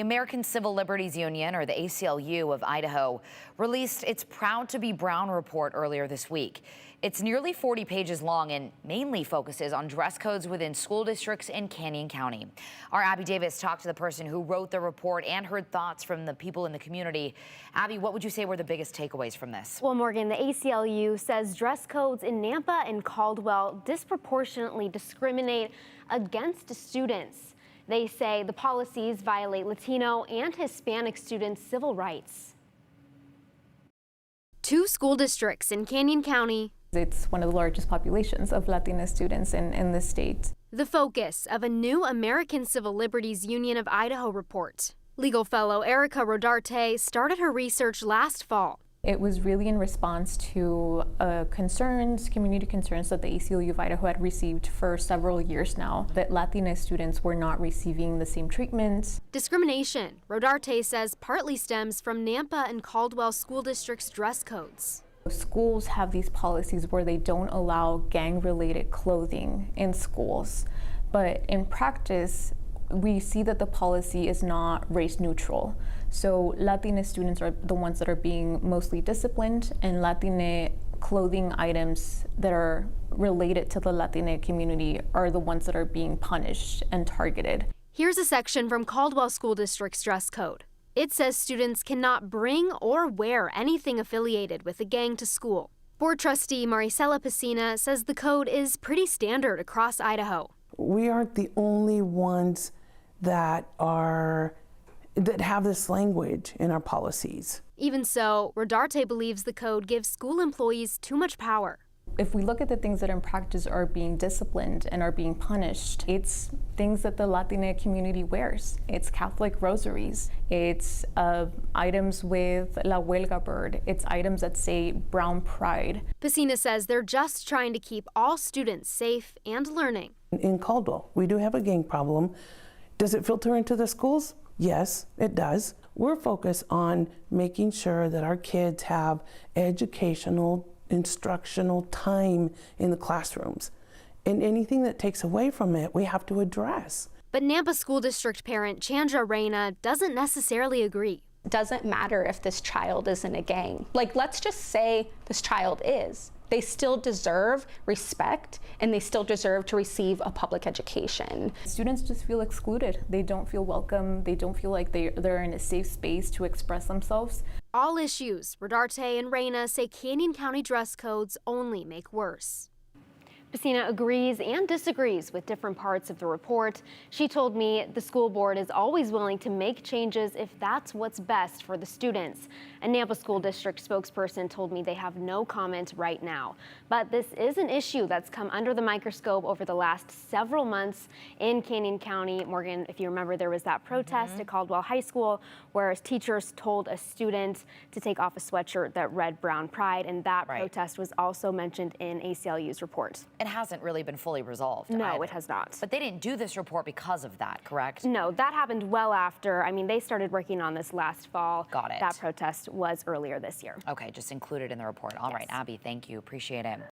The American Civil Liberties Union, or the ACLU of Idaho, released its Proud to be Brown report earlier this week. It's nearly 40 pages long and mainly focuses on dress codes within school districts in Canyon County. Our Abby Davis talked to the person who wrote the report and heard thoughts from the people in the community. Abby, what would you say were the biggest takeaways from this? Well, Morgan, the ACLU says dress codes in Nampa and Caldwell disproportionately discriminate against students. They say the policies violate Latino and Hispanic students' civil rights. Two school districts in Canyon County. It's one of the largest populations of Latina students in the state. The focus of a new American Civil Liberties Union of Idaho report. Legal fellow Erica Rodarte started her research last fall. It was really in response to community concerns that the ACLU of Idaho had received for several years now, that Latina students were not receiving the same treatment. Discrimination, Rodarte says, partly stems from Nampa and Caldwell school districts' dress codes. Schools have these policies where they don't allow gang-related clothing in schools, but in practice, we see that the policy is not race neutral. So Latina students are the ones that are being mostly disciplined, and Latina clothing items that are related to the Latina community are the ones that are being punished and targeted. Here's a section from Caldwell School District's dress code. It says students cannot bring or wear anything affiliated with a gang to school. Board trustee Maricela Piscina says the code is pretty standard across Idaho. We aren't the only ones that have this language in our policies. Even so, Rodarte believes the code gives school employees too much power. If we look at the things that in practice are being disciplined and are being punished, it's things that the Latina community wears. It's Catholic rosaries. It's items with La Huelga bird. It's items that say Brown Pride. Piscina says they're just trying to keep all students safe and learning. In Caldwell, we do have a gang problem. Does it filter into the schools? Yes, it does. We're focused on making sure that our kids have educational, instructional time in the classrooms. And anything that takes away from it, we have to address. But Nampa School District parent Chandra Reyna doesn't necessarily agree. It doesn't matter if this child is in a gang. Let's just say this child is. They still deserve respect, and they still deserve to receive a public education. Students just feel excluded. They don't feel welcome. They don't feel like they're in a safe space to express themselves. All issues, Rodarte and Reyna say Canyon County dress codes only make worse. Piscina agrees and disagrees with different parts of the report. She told me the school board is always willing to make changes if that's what's best for the students. A Nampa School District spokesperson told me they have no comment right now. But this is an issue that's come under the microscope over the last several months in Canyon County. Morgan, if you remember, there was that protest at Caldwell High School where teachers told a student to take off a sweatshirt that read Brown Pride, and that protest was also mentioned in ACLU's report. It hasn't really been fully resolved. No, either. it has not. But they didn't do this report because of that, correct? No, that happened well after. I mean, they started working on this last fall. Got it. That protest was earlier this year. Okay, just included in the report. All right, Abby, thank you. Appreciate it.